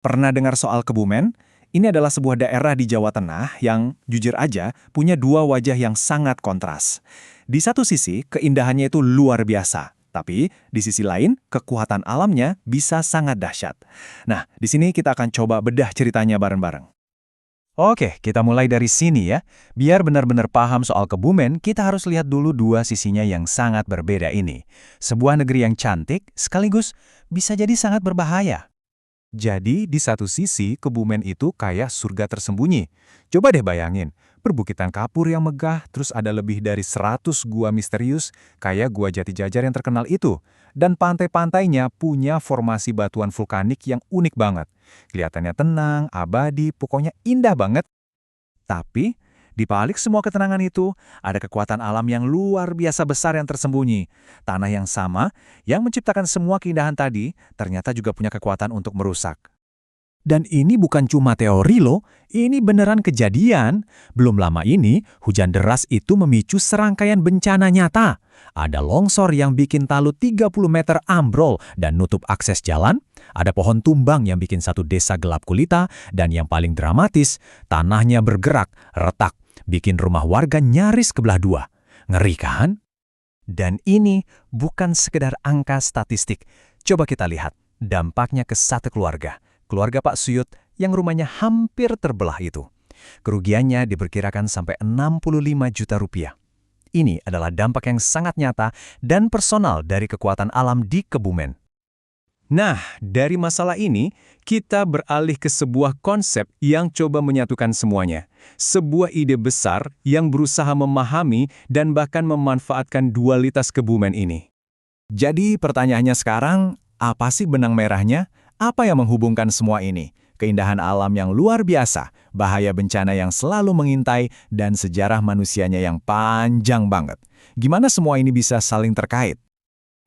Pernah dengar soal Kebumen? Ini adalah sebuah daerah di Jawa Tengah yang, jujur aja, punya dua wajah yang sangat kontras. Di satu sisi, keindahannya itu luar biasa. Tapi, di sisi lain, kekuatan alamnya bisa sangat dahsyat. Nah, di sini kita akan coba bedah ceritanya bareng-bareng. Oke, kita mulai dari sini ya. Biar benar-benar paham soal Kebumen, kita harus lihat dulu dua sisinya yang sangat berbeda ini. Sebuah negeri yang cantik, sekaligus bisa jadi sangat berbahaya. Jadi, di satu sisi, Kebumen itu kayak surga tersembunyi. Coba deh bayangin, perbukitan kapur yang megah, terus ada lebih dari 100 gua misterius, kayak Gua Jati Jajar yang terkenal itu. Dan pantai-pantainya punya formasi batuan vulkanik yang unik banget. Kelihatannya tenang, abadi, pokoknya indah banget. Tapi, di balik semua ketenangan itu, ada kekuatan alam yang luar biasa besar yang tersembunyi. Tanah yang sama, yang menciptakan semua keindahan tadi, ternyata juga punya kekuatan untuk merusak. Dan ini bukan cuma teori loh, ini beneran kejadian. Belum lama ini, hujan deras itu memicu serangkaian bencana nyata. Ada longsor yang bikin talut 30 meter ambrol dan nutup akses jalan, ada pohon tumbang yang bikin satu desa gelap gulita, dan yang paling dramatis, tanahnya bergerak, retak, bikin rumah warga nyaris kebelah dua. Ngeri kan? Dan ini bukan sekedar angka statistik. Coba kita lihat dampaknya ke satu keluarga. Keluarga Pak Suyut yang rumahnya hampir terbelah itu. Kerugiannya diperkirakan sampai 65 juta rupiah. Ini adalah dampak yang sangat nyata dan personal dari kekuatan alam di Kebumen. Nah, dari masalah ini, kita beralih ke sebuah konsep yang coba menyatukan semuanya. Sebuah ide besar yang berusaha memahami dan bahkan memanfaatkan dualitas Kebumen ini. Jadi pertanyaannya sekarang, apa sih benang merahnya? Apa yang menghubungkan semua ini? Keindahan alam yang luar biasa, bahaya bencana yang selalu mengintai, dan sejarah manusianya yang panjang banget. Gimana semua ini bisa saling terkait?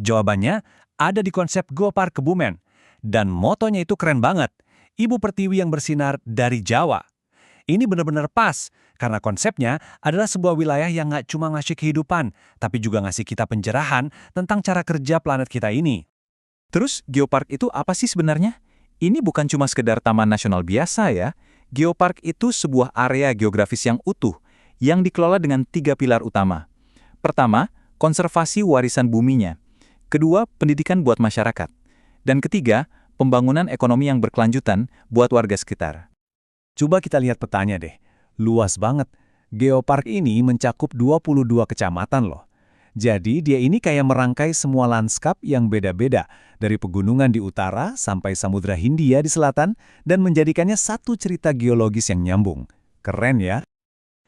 Jawabannya ada di konsep Geopark Kebumen. Dan motonya itu keren banget. Ibu Pertiwi yang bersinar dari Jawa. Ini benar-benar pas, karena konsepnya adalah sebuah wilayah yang nggak cuma ngasih kehidupan, tapi juga ngasih kita pencerahan tentang cara kerja planet kita ini. Terus, Geopark itu apa sih sebenarnya? Ini bukan cuma sekedar taman nasional biasa ya. Geopark itu sebuah area geografis yang utuh, yang dikelola dengan 3 pilar utama. Pertama, konservasi warisan buminya. Kedua, pendidikan buat masyarakat. Dan ketiga, pembangunan ekonomi yang berkelanjutan buat warga sekitar. Coba kita lihat petanya deh. Luas banget. Geopark ini mencakup 22 kecamatan loh. Jadi dia ini kayak merangkai semua lanskap yang beda-beda, dari pegunungan di utara sampai Samudra Hindia di selatan, dan menjadikannya satu cerita geologis yang nyambung. Keren ya?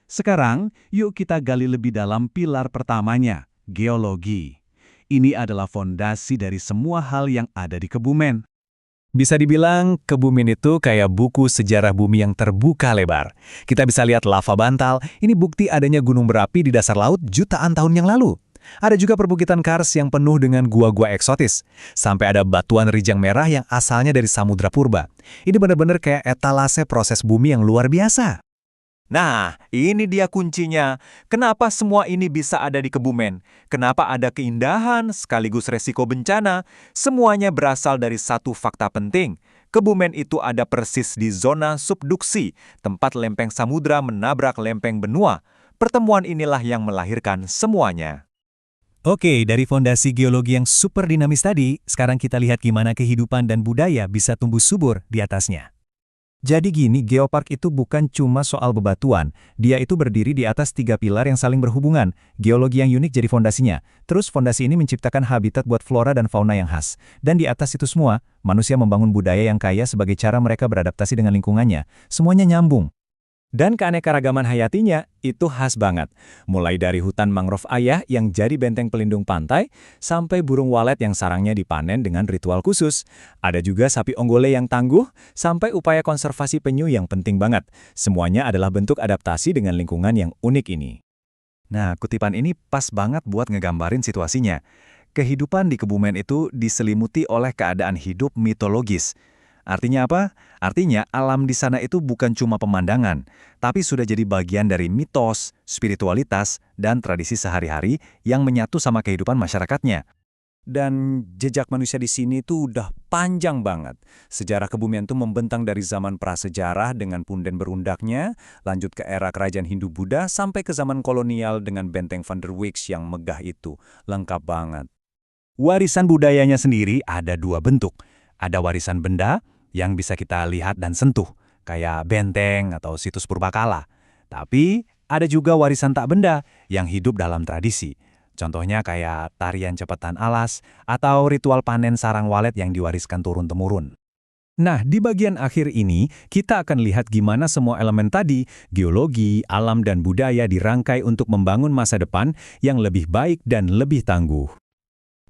Sekarang, yuk kita gali lebih dalam pilar pertamanya, geologi. Ini adalah fondasi dari semua hal yang ada di Kebumen. Bisa dibilang, Kebumen itu kayak buku sejarah bumi yang terbuka lebar. Kita bisa lihat lava bantal, ini bukti adanya gunung berapi di dasar laut jutaan tahun yang lalu. Ada juga perbukitan kars yang penuh dengan gua-gua eksotis. Sampai ada batuan rijang merah yang asalnya dari Samudra Purba. Ini benar-benar kayak etalase proses bumi yang luar biasa. Nah, ini dia kuncinya. Kenapa semua ini bisa ada di Kebumen? Kenapa ada keindahan sekaligus resiko bencana? Semuanya berasal dari satu fakta penting. Kebumen itu ada persis di zona subduksi, tempat lempeng samudra menabrak lempeng benua. Pertemuan inilah yang melahirkan semuanya. Oke, dari fondasi geologi yang super dinamis tadi, sekarang kita lihat gimana kehidupan dan budaya bisa tumbuh subur di atasnya. Jadi gini, Geopark itu bukan cuma soal bebatuan, dia itu berdiri di atas 3 pilar yang saling berhubungan, geologi yang unik jadi fondasinya. Terus fondasi ini menciptakan habitat buat flora dan fauna yang khas. Dan di atas itu semua, manusia membangun budaya yang kaya sebagai cara mereka beradaptasi dengan lingkungannya. Semuanya nyambung. Dan keanekaragaman hayatinya itu khas banget. Mulai dari hutan mangrove ayah yang jadi benteng pelindung pantai, sampai burung walet yang sarangnya dipanen dengan ritual khusus. Ada juga sapi onggole yang tangguh, sampai upaya konservasi penyu yang penting banget. Semuanya adalah bentuk adaptasi dengan lingkungan yang unik ini. Nah, kutipan ini pas banget buat ngegambarin situasinya. Kehidupan di Kebumen itu diselimuti oleh keadaan hidup mitologis. Artinya apa? Artinya alam di sana itu bukan cuma pemandangan, tapi sudah jadi bagian dari mitos, spiritualitas, dan tradisi sehari-hari yang menyatu sama kehidupan masyarakatnya. Dan jejak manusia di sini tuh udah panjang banget. Sejarah kebumian tuh membentang dari zaman prasejarah dengan punden berundaknya, lanjut ke era kerajaan Hindu-Buddha, sampai ke zaman kolonial dengan benteng Van der Wijk yang megah itu. Lengkap banget. Warisan budayanya sendiri ada dua bentuk. Ada warisan benda yang bisa kita lihat dan sentuh, kayak benteng atau situs purbakala. Tapi ada juga warisan tak benda yang hidup dalam tradisi. Contohnya kayak tarian cepatan alas atau ritual panen sarang walet yang diwariskan turun-temurun. Nah, di bagian akhir ini, kita akan lihat gimana semua elemen tadi, geologi, alam, dan budaya dirangkai untuk membangun masa depan yang lebih baik dan lebih tangguh.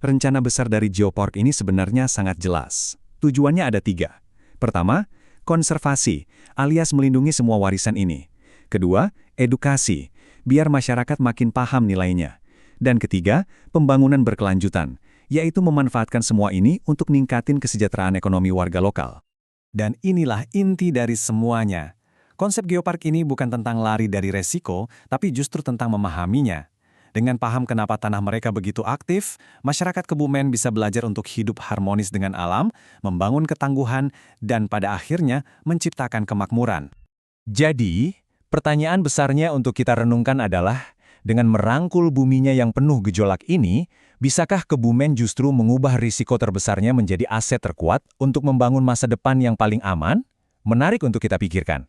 Rencana besar dari Geopark ini sebenarnya sangat jelas. Tujuannya ada 3. Pertama, konservasi, alias melindungi semua warisan ini. Kedua, edukasi, biar masyarakat makin paham nilainya. Dan ketiga, pembangunan berkelanjutan, yaitu memanfaatkan semua ini untuk ningkatin kesejahteraan ekonomi warga lokal. Dan inilah inti dari semuanya. Konsep Geopark ini bukan tentang lari dari resiko, tapi justru tentang memahaminya. Dengan paham kenapa tanah mereka begitu aktif, masyarakat Kebumen bisa belajar untuk hidup harmonis dengan alam, membangun ketangguhan, dan pada akhirnya menciptakan kemakmuran. Jadi, pertanyaan besarnya untuk kita renungkan adalah, dengan merangkul buminya yang penuh gejolak ini, bisakah Kebumen justru mengubah risiko terbesarnya menjadi aset terkuat untuk membangun masa depan yang paling aman? Menarik untuk kita pikirkan.